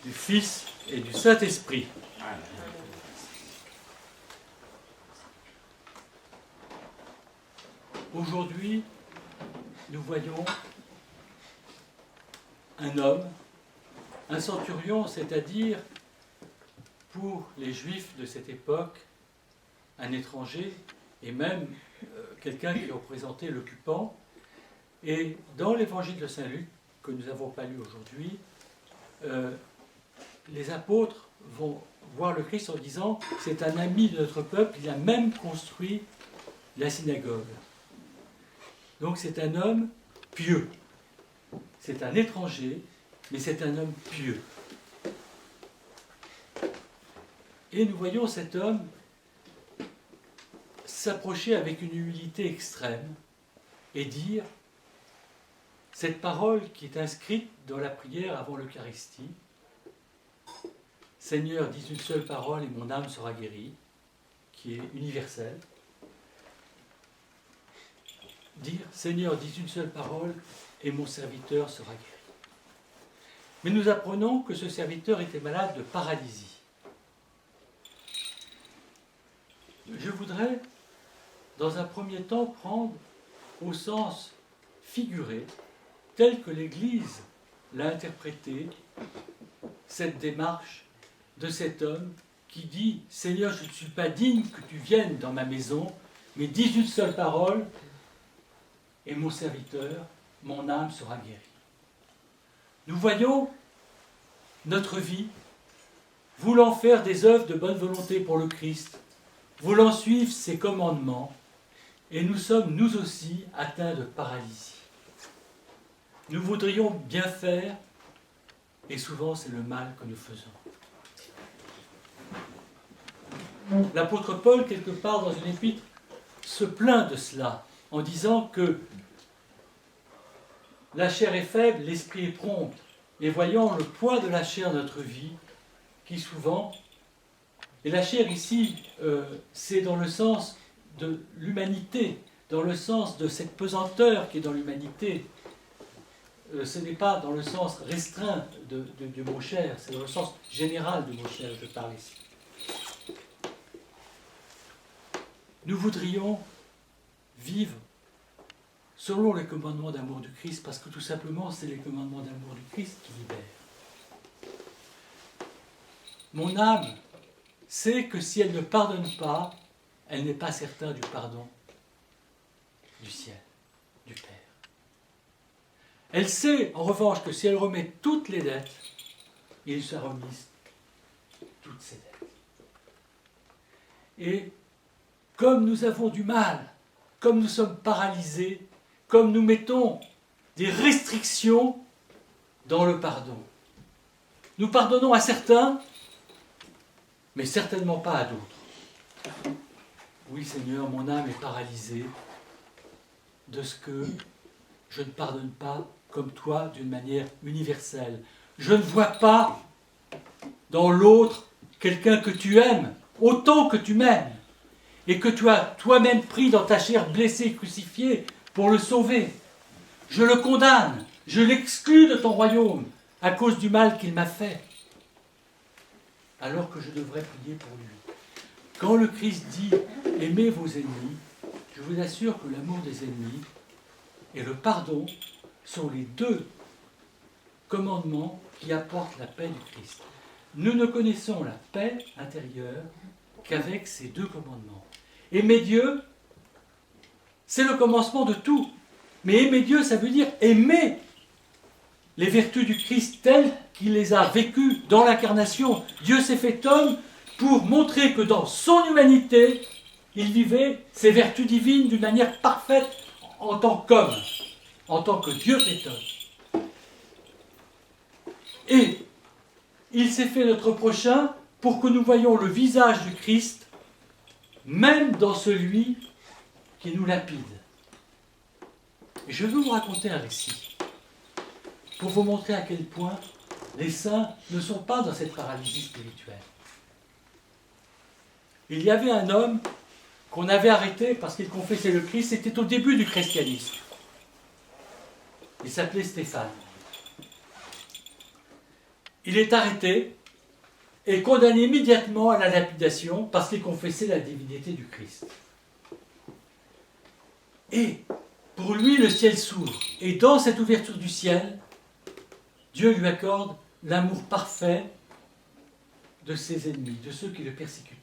du Fils et du Saint-Esprit. Aujourd'hui, nous voyons un homme, un centurion, c'est-à-dire, pour les Juifs de cette époque, un étranger et même quelqu'un qui représentait l'occupant. Et dans l'évangile de Saint Luc, que nous n'avons pas lu aujourd'hui, les apôtres vont voir le Christ en disant « c'est un ami de notre peuple, il a même construit la synagogue ». Donc c'est un homme pieux. C'est un étranger, mais c'est un homme pieux. Et nous voyons cet homme s'approcher avec une humilité extrême et dire cette parole qui est inscrite dans la prière avant l'Eucharistie, « Seigneur, dis une seule parole et mon âme sera guérie », qui est universelle. Dire « Seigneur, dis une seule parole et mon serviteur sera guéri ». Mais nous apprenons que ce serviteur était malade de paralysie. Je voudrais, dans un premier temps, prendre au sens figuré, tel que l'Église l'a interprété, cette démarche de cet homme qui dit « Seigneur, je ne suis pas digne que tu viennes dans ma maison, mais dis une seule parole, et mon serviteur, mon âme sera guérie. » Nous voyons notre vie voulant faire des œuvres de bonne volonté pour le Christ, voulant suivre ses commandements, et nous sommes nous aussi atteints de paralysie. Nous voudrions bien faire, et souvent c'est le mal que nous faisons. L'apôtre Paul, quelque part dans une épître, se plaint de cela, en disant que la chair est faible, l'esprit est prompt, et voyant le poids de la chair de notre vie, qui souvent, et la chair ici, c'est dans le sens de l'humanité, dans le sens de cette pesanteur qui est dans l'humanité. Ce n'est pas dans le sens restreint du mot chair, c'est dans le sens général du mot chair, je parle ici. Nous voudrions vivre selon les commandements d'amour du Christ, parce que tout simplement, c'est les commandements d'amour du Christ qui libèrent. Mon âme sait que si elle ne pardonne pas, elle n'est pas certaine du pardon du ciel, du Père. Elle sait, en revanche, que si elle remet toutes les dettes, il lui sera remise toutes ses dettes. Et comme nous avons du mal, comme nous sommes paralysés, comme nous mettons des restrictions dans le pardon. Nous pardonnons à certains, mais certainement pas à d'autres. Oui, Seigneur, mon âme est paralysée de ce que je ne pardonne pas comme toi d'une manière universelle. Je ne vois pas dans l'autre quelqu'un que tu aimes autant que tu m'aimes et que tu as toi-même pris dans ta chair blessée et crucifiée pour le sauver. Je le condamne, je l'exclus de ton royaume à cause du mal qu'il m'a fait, alors que je devrais prier pour lui. Quand le Christ dit « aimez vos ennemis », je vous assure que l'amour des ennemis et le pardon sont les deux commandements qui apportent la paix du Christ. Nous ne connaissons la paix intérieure qu'avec ces deux commandements. Aimer Dieu, c'est le commencement de tout. Mais aimer Dieu, ça veut dire aimer les vertus du Christ telles qu'il les a vécues dans l'incarnation. Dieu s'est fait homme pour montrer que dans son humanité, il vivait ses vertus divines d'une manière parfaite en tant qu'homme, en tant que Dieu fait homme. Et il s'est fait notre prochain pour que nous voyions le visage du Christ, même dans celui qui nous lapide. Et je veux vous raconter un récit pour vous montrer à quel point les saints ne sont pas dans cette paralysie spirituelle. Il y avait un homme qu'on avait arrêté parce qu'il confessait le Christ, c'était au début du christianisme. Il s'appelait Stéphane. il est arrêté et condamné immédiatement à la lapidation parce qu'il confessait la divinité du Christ. Et pour lui, le ciel s'ouvre. Et dans cette ouverture du ciel, Dieu lui accorde l'amour parfait de ses ennemis, de ceux qui le persécutaient.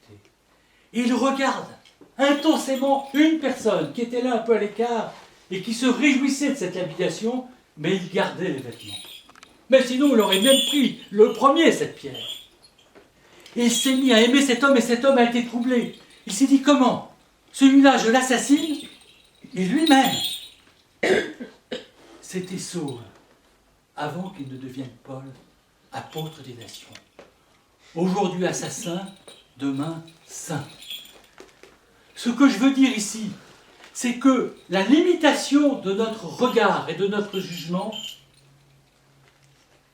Et il regarde intensément une personne qui était là un peu à l'écart et qui se réjouissait de cette lapidation, mais il gardait les vêtements. Mais sinon, il aurait même pris le premier cette pierre. Et il s'est mis à aimer cet homme, et cet homme a été troublé. Il s'est dit, comment? Celui-là, je l'assassine, et lui-même, c'était Saul, avant qu'il ne devienne Paul, apôtre des nations. Aujourd'hui assassin, demain saint. Ce que je veux dire ici, c'est que la limitation de notre regard et de notre jugement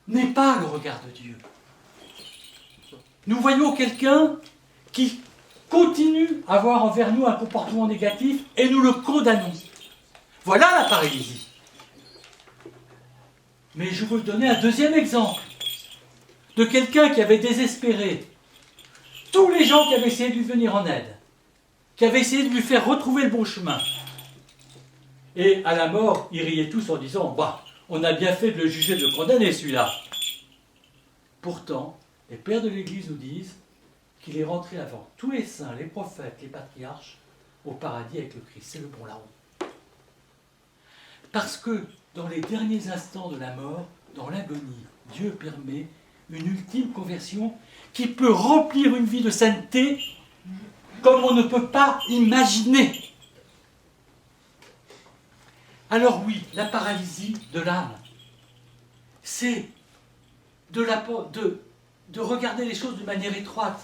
n'est pas le regard de Dieu. Nous voyons quelqu'un qui continue à avoir envers nous un comportement négatif et nous le condamnons. Voilà la paralysie. Mais je veux vous donner un deuxième exemple de quelqu'un qui avait désespéré tous les gens qui avaient essayé de lui venir en aide, qui avaient essayé de lui faire retrouver le bon chemin. Et à la mort, ils riaient tous en disant « Bah, on a bien fait de le juger, de le condamner celui-là ». Pourtant, les pères de l'Église nous disent qu'il est rentré avant tous les saints, les prophètes, les patriarches, au paradis avec le Christ. C'est le bon larron. Parce que dans les derniers instants de la mort, dans l'agonie, Dieu permet une ultime conversion qui peut remplir une vie de sainteté comme on ne peut pas imaginer. Alors oui, la paralysie de l'âme, c'est de regarder les choses de manière étroite.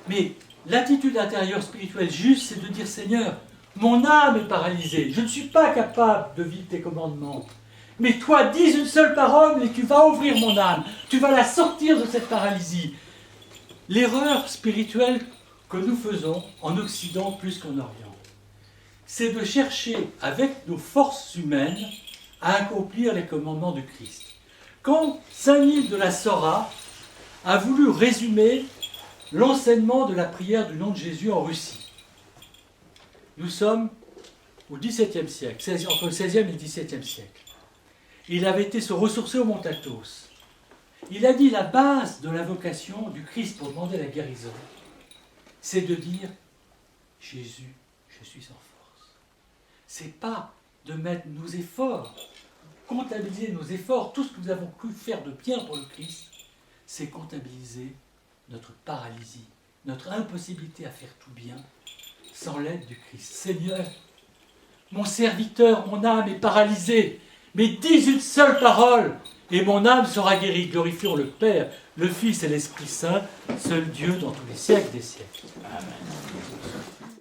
Mais l'attitude intérieure spirituelle juste, c'est de dire « Seigneur, mon âme est paralysée, je ne suis pas capable de vivre tes commandements. Mais toi, dis une seule parole et tu vas ouvrir mon âme, tu vas la sortir de cette paralysie. » L'erreur spirituelle que nous faisons en Occident plus qu'en Orient, c'est de chercher avec nos forces humaines à accomplir les commandements du Christ. Quand Saint-Nil de la Sora a voulu résumer l'enseignement de la prière du nom de Jésus en Russie, nous sommes au XVIIe siècle, entre le XVIe et le XVIIe siècle. Il avait été se ressourcer au Mont Athos. Il a dit la base de l'invocation du Christ pour demander la guérison, c'est de dire « Jésus, je suis en force ». C'est pas de mettre nos efforts, comptabiliser nos efforts, tout ce que nous avons pu faire de bien pour le Christ, c'est comptabiliser notre paralysie, notre impossibilité à faire tout bien sans l'aide du Christ. Seigneur, mon serviteur, mon âme est paralysée, mais dis une seule parole et mon âme sera guérie. Glorifions le Père, le Fils et l'Esprit Saint, seul Dieu dans tous les siècles des siècles. Amen.